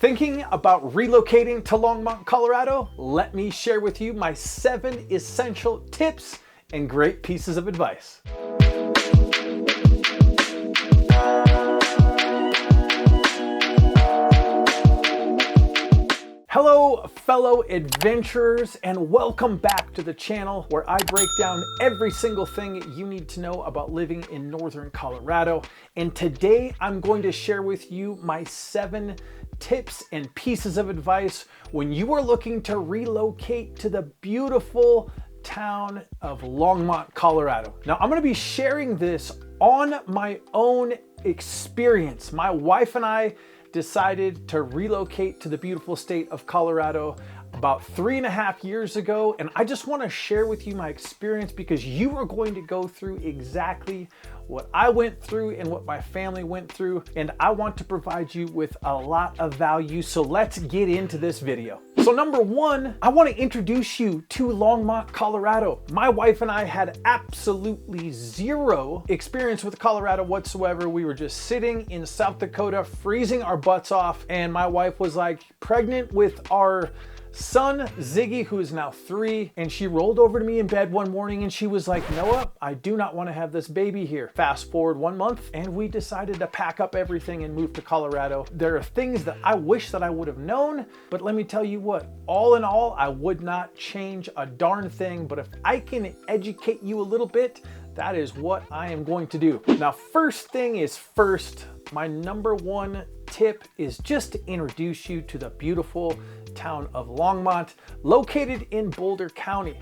Thinking about relocating to Longmont, Colorado? Let me share with you my 7 essential tips and great pieces of advice. Hello, fellow adventurers, and welcome back to the channel where I break down every single thing you need to know about living in northern Colorado. And today I'm going to share with you my 7 tips and pieces of advice when you are looking to relocate to the beautiful town of Longmont, Colorado. Now, I'm going to be sharing this on my own experience. My wife and I decided to relocate to the beautiful state of Colorado about 3.5 years ago, and I just want to share with you my experience because you are going to go through exactly what I went through and what my family went through, and I want to provide you with a lot of value. So let's get into this video. So number 1, I want to introduce you to Longmont, Colorado. My wife and I had absolutely zero experience with Colorado whatsoever. We were just sitting in South Dakota, freezing our butts off, and my wife was like pregnant with our son, Ziggy, who is now 3, and she rolled over to me in bed one morning and she was like, Noah, I do not want to have this baby here. Fast forward 1 month and we decided to pack up everything and move to Colorado. There are things that I wish that I would have known, but let me tell you what, all in all, I would not change a darn thing, but if I can educate you a little bit, that is what I am going to do. Now, first thing is first, my number 1 tip is just to introduce you to the beautiful town of Longmont, located in Boulder County.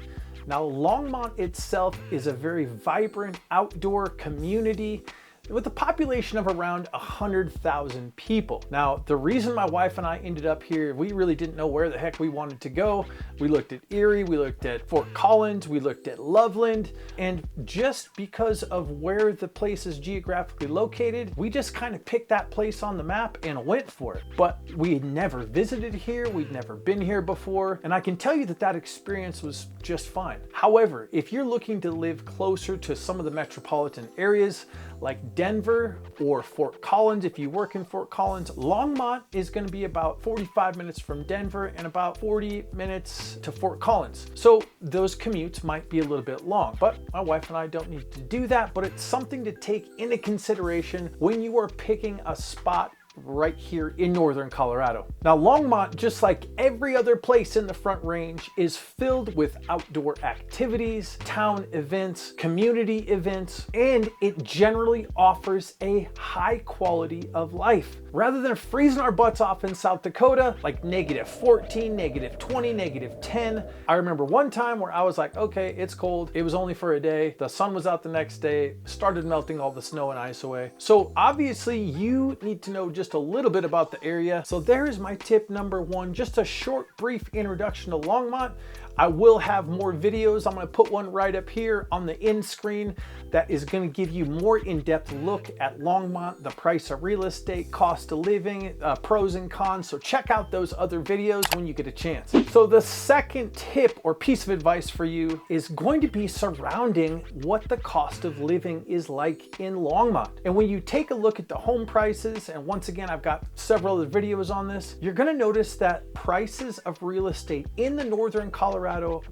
Now, Longmont itself is a very vibrant outdoor community with a population of around 100,000 people. Now, the reason my wife and I ended up here, we really didn't know where the heck we wanted to go. We looked at Erie, we looked at Fort Collins, we looked at Loveland, and just because of where the place is geographically located, we just kind of picked that place on the map and went for it. But we had never visited here, we'd never been here before, and I can tell you that that experience was just fine. However, if you're looking to live closer to some of the metropolitan areas, like Denver or Fort Collins, if you work in Fort Collins, Longmont is going to be about 45 minutes from Denver and about 40 minutes to Fort Collins. So those commutes might be a little bit long, but my wife and I don't need to do that, but it's something to take into consideration when you are picking a spot right here in northern Colorado. Now, Longmont, just like every other place in the Front Range, is filled with outdoor activities, town events, community events, and it generally offers a high quality of life. Rather than freezing our butts off in South Dakota, like -14, -20, -10, I remember one time where I was like, okay, it's cold. It was only for a day. The sun was out the next day, started melting all the snow and ice away. So obviously you need to know just a little bit about the area. So there is my tip number 1, just a short, brief introduction to Longmont. I will have more videos. I'm going to put one right up here on the end screen that is going to give you more in-depth look at Longmont, the price of real estate, cost of living, pros and cons. So check out those other videos when you get a chance. So the second tip or piece of advice for you is going to be surrounding what the cost of living is like in Longmont. And when you take a look at the home prices, and once again, I've got several other videos on this, you're going to notice that prices of real estate in the northern Colorado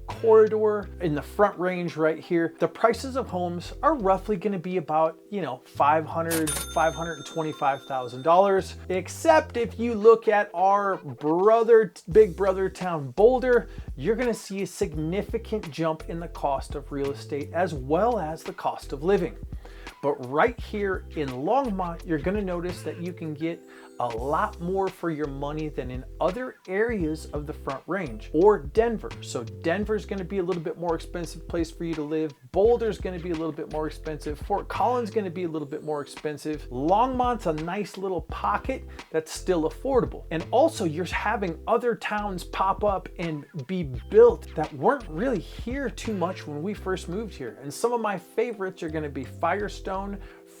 corridor, in the Front Range right here, the prices of homes are roughly going to be about, $525,000, except if you look at our big brother town, Boulder, you're going to see a significant jump in the cost of real estate as well as the cost of living. But right here in Longmont, you're going to notice that you can get a lot more for your money than in other areas of the Front Range or Denver. So Denver's going to be a little bit more expensive place for you to live. Boulder's going to be a little bit more expensive. Fort Collins going to be a little bit more expensive. Longmont's a nice little pocket that's still affordable. And also you're having other towns pop up and be built that weren't really here too much when we first moved here. And some of my favorites are going to be Firestone,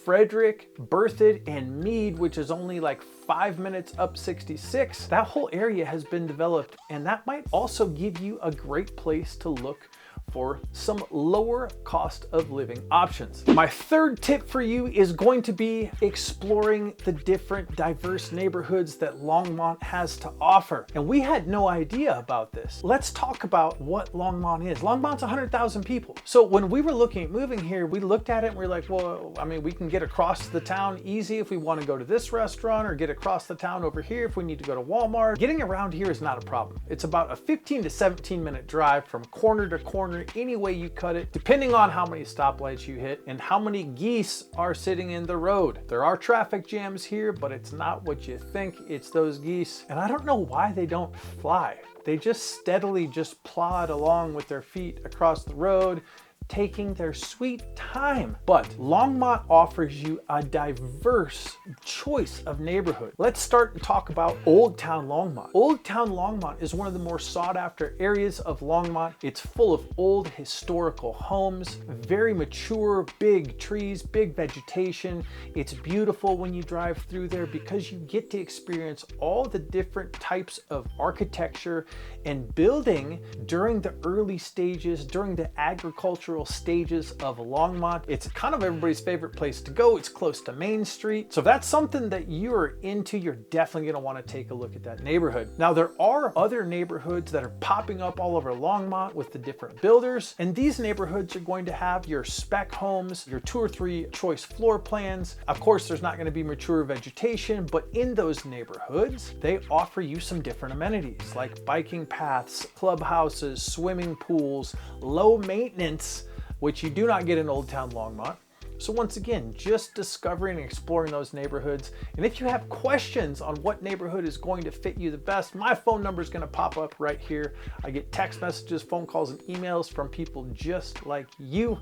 Frederick, Berthoud, and Meade, which is only like 5 minutes up 66. That whole area has been developed, and that might also give you a great place to look for some lower cost of living options. My third tip for you is going to be exploring the different diverse neighborhoods that Longmont has to offer. And we had no idea about this. Let's talk about what Longmont is. Longmont's 100,000 people. So when we were looking at moving here, we looked at it and we were like, well, I mean, we can get across the town easy if we want to go to this restaurant, or get across the town over here if we need to go to Walmart. Getting around here is not a problem. It's about a 15 to 17 minute drive from corner to corner, any way you cut it, depending on how many stoplights you hit and how many geese are sitting in the road. There are traffic jams here, but it's not what you think. It's those geese. And I don't know why they don't fly. They just steadily just plod along with their feet across the road, taking their sweet time. But Longmont offers you a diverse choice of neighborhood. Let's start and talk about Old Town Longmont. Old Town Longmont is one of the more sought after areas of Longmont. It's full of old historical homes, very mature, big trees, big vegetation. It's beautiful when you drive through there because you get to experience all the different types of architecture and building during the early stages, during the agricultural stages of Longmont. It's kind of everybody's favorite place to go. It's close to Main Street. So if that's something that you're into, you're definitely going to want to take a look at that neighborhood. Now, there are other neighborhoods that are popping up all over Longmont with the different builders. And these neighborhoods are going to have your spec homes, your 2 or 3 choice floor plans. Of course, there's not going to be mature vegetation, but in those neighborhoods, they offer you some different amenities like biking paths, clubhouses, swimming pools, low maintenance, which you do not get in Old Town Longmont. So once again, just discovering and exploring those neighborhoods. And if you have questions on what neighborhood is going to fit you the best, my phone number is going to pop up right here. I get text messages, phone calls, and emails from people just like you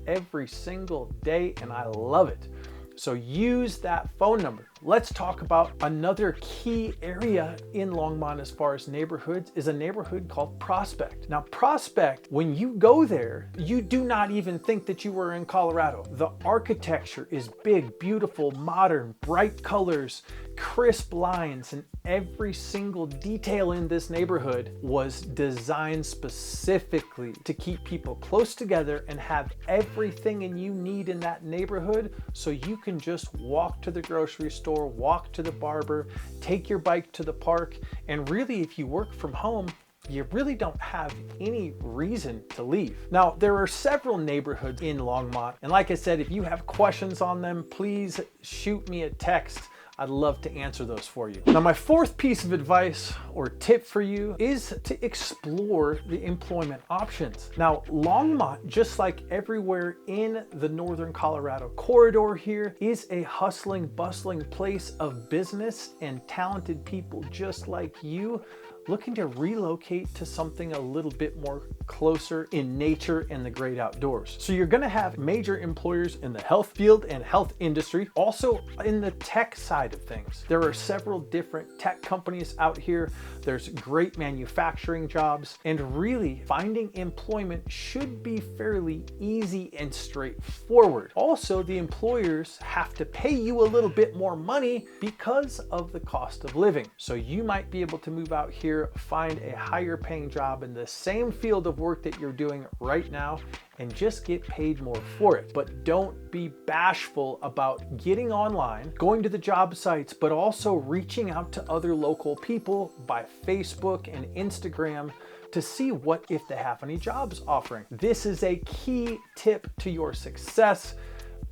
every single day, and I love it. So use that phone number. Let's talk about another key area in Longmont as far as neighborhoods is a neighborhood called Prospect. Now, Prospect, when you go there, you do not even think that you were in Colorado. The architecture is big, beautiful, modern, bright colors, crisp lines, and every single detail in this neighborhood was designed specifically to keep people close together and have everything you need in that neighborhood, so you can just walk to the grocery store, walk to the barber, take your bike to the park, and really, if you work from home, you really don't have any reason to leave. Now, there are several neighborhoods in Longmont, and like I said, if you have questions on them, please shoot me a text. I'd love to answer those for you. Now, my fourth piece of advice or tip for you is to explore the employment options. Now, Longmont, just like everywhere in the Northern Colorado corridor here, is a hustling, bustling place of business and talented people just like you, looking to relocate to something a little bit more closer in nature and the great outdoors. So you're gonna have major employers in the health field and health industry, also in the tech side of things. There are several different tech companies out here. There's great manufacturing jobs, and really finding employment should be fairly easy and straightforward. Also, the employers have to pay you a little bit more money because of the cost of living. So you might be able to move out here, find a higher paying job in the same field of work that you're doing right now, and just get paid more for it. But don't be bashful about getting online, going to the job sites, but also reaching out to other local people by Facebook and Instagram to see what if they have any jobs offering. This is a key tip to your success,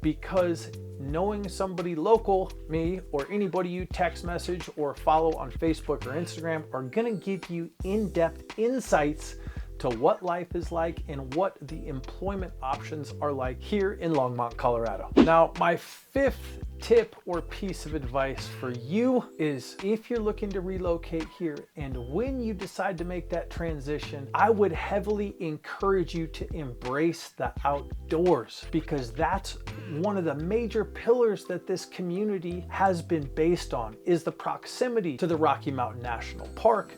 because knowing somebody local, me, or anybody you text message or follow on Facebook or Instagram, are gonna give you in-depth insights to what life is like and what the employment options are like here in Longmont, Colorado. Now, my fifth tip or piece of advice for you is, if you're looking to relocate here and when you decide to make that transition, I would heavily encourage you to embrace the outdoors, because that's one of the major pillars that this community has been based on, is the proximity to the Rocky Mountain National Park,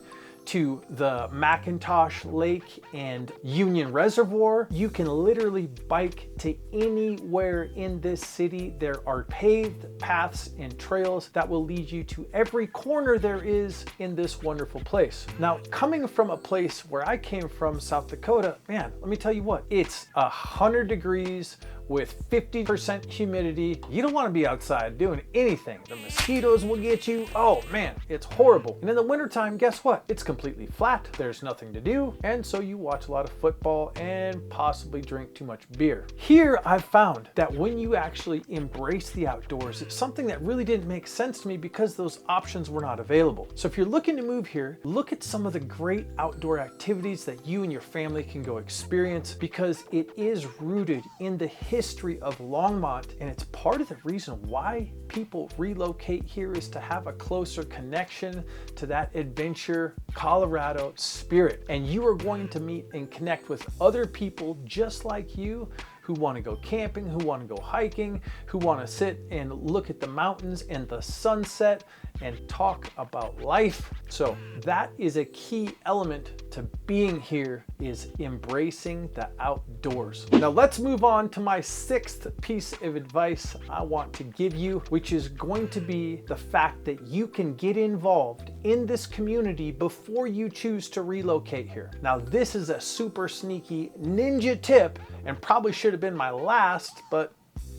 to the McIntosh Lake and Union Reservoir. You can literally bike to anywhere in this city. There are paved paths and trails that will lead you to every corner there is in this wonderful place. Now, coming from a place where I came from, South Dakota, man, let me tell you what, it's 100 degrees with 50% humidity. You don't want to be outside doing anything. The mosquitoes will get you. Oh man, it's horrible. And in the wintertime, guess what? It's completely flat. There's nothing to do. And so you watch a lot of football and possibly drink too much beer. Here, I've found that when you actually embrace the outdoors, it's something that really didn't make sense to me because those options were not available. So if you're looking to move here, look at some of the great outdoor activities that you and your family can go experience, because it is rooted in the history of Longmont, and it's part of the reason why people relocate here, is to have a closer connection to that adventure Colorado spirit. And you are going to meet and connect with other people just like you, who want to go camping, who want to go hiking, who want to sit and look at the mountains and the sunset and talk about life. So that is a key element to being here, is embracing the outdoors. Now let's move on to my sixth piece of advice I want to give you, which is going to be the fact that you can get involved in this community before you choose to relocate here. Now this is a super sneaky ninja tip and probably should have been my last, but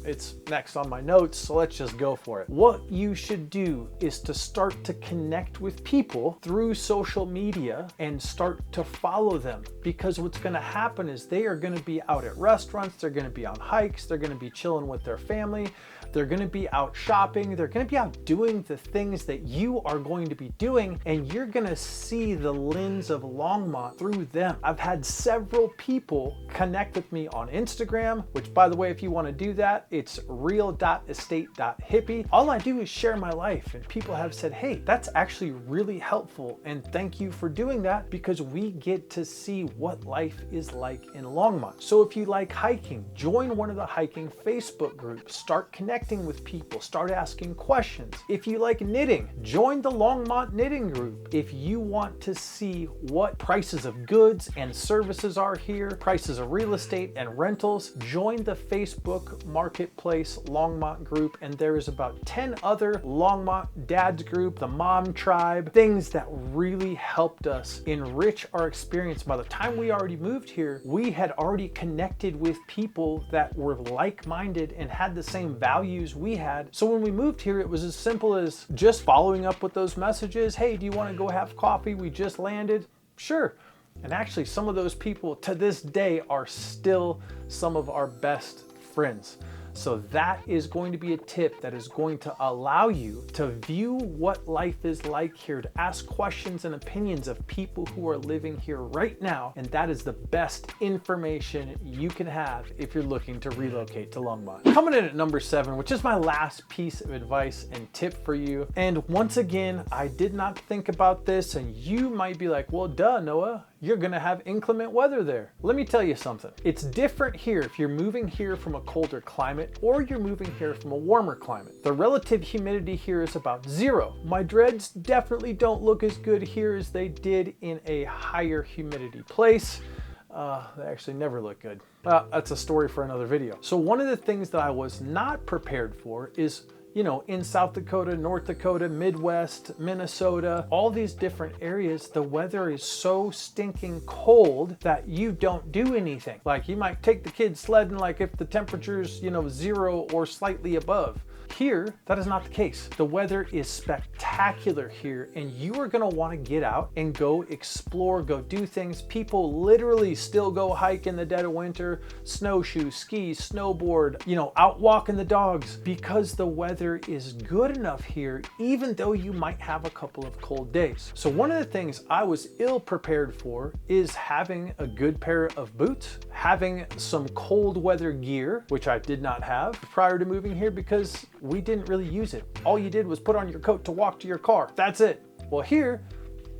it's next on my notes, so let's just go for it. What you should do is to start to connect with people through social media and start to follow them, because what's going to happen is they are going to be out at restaurants, they're going to be on hikes, they're going to be chilling with their family, they're going to be out shopping, they're going to be out doing the things that you are going to be doing, and you're going to see the lens of Longmont through them. I've had several people connect with me on Instagram, which, by the way, if you want to do that, it's real.estate.hippie. All I do is share my life, and people have said, hey, that's actually really helpful, and thank you for doing that, because we get to see what life is like in Longmont. So if you like hiking, join one of the hiking Facebook groups, start connecting with people, start asking questions. If you like knitting, join the Longmont knitting group. If you want to see what prices of goods and services are here, prices of real estate and rentals, join the Facebook Marketplace Longmont group, and there is about 10 other Longmont dads group, the mom tribe, things that really helped us enrich our experience. By the time we already moved here, we had already connected with people that were like-minded and had the same values we had. So when we moved here, it was as simple as just following up with those messages. Hey, do you want to go have coffee? We just landed. Sure. And actually, some of those people to this day are still some of our best friends. So that is going to be a tip that is going to allow you to view what life is like here, to ask questions and opinions of people who are living here right now. And that is the best information you can have if you're looking to relocate to Longmont. Coming in at number 7, which is my last piece of advice and tip for you. And once again, I did not think about this, and you might be like, well, duh, Noah, you're gonna have inclement weather there. Let me tell you something. It's different here if you're moving here from a colder climate or you're moving here from a warmer climate. The relative humidity here is about 0. My dreads definitely don't look as good here as they did in a higher humidity place. They actually never look good. That's a story for another video. So one of the things that I was not prepared for is, you know, in South Dakota, North Dakota, Midwest, Minnesota, all these different areas, the weather is so stinking cold that you don't do anything. Like, you might take the kids sledding, like if the temperature's, 0 or slightly above. Here, that is not the case. The weather is spectacular here, and you are gonna wanna get out and go explore, go do things. People literally still go hike in the dead of winter, snowshoe, ski, snowboard, out walking the dogs, because the weather is good enough here, even though you might have a couple of cold days. So one of the things I was ill prepared for is having a good pair of boots, having some cold weather gear, which I did not have prior to moving here because we didn't really use it. All you did was put on your coat to walk to your car. That's it. Well, here,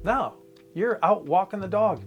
no, you're out walking the dog.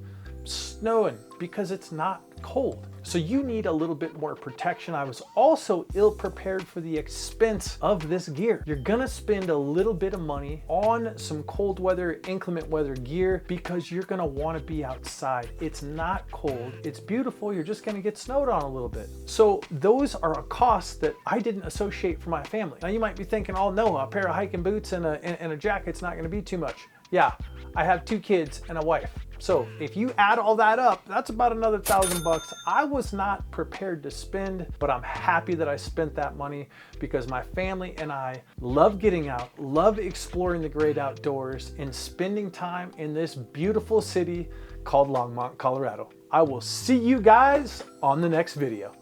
snowing because it's not cold. So you need a little bit more protection. I was also ill prepared for the expense of this gear. You're gonna spend a little bit of money on some cold weather, inclement weather gear because you're gonna wanna be outside. It's not cold, it's beautiful, you're just gonna get snowed on a little bit. So those are a cost that I didn't associate for my family. Now you might be thinking, oh no, a pair of hiking boots and a jacket's not gonna be too much. Yeah, I have 2 kids and a wife. So if you add all that up, that's about another $1,000 I was not prepared to spend, but I'm happy that I spent that money because my family and I love getting out, love exploring the great outdoors, and spending time in this beautiful city called Longmont, Colorado. I will see you guys on the next video.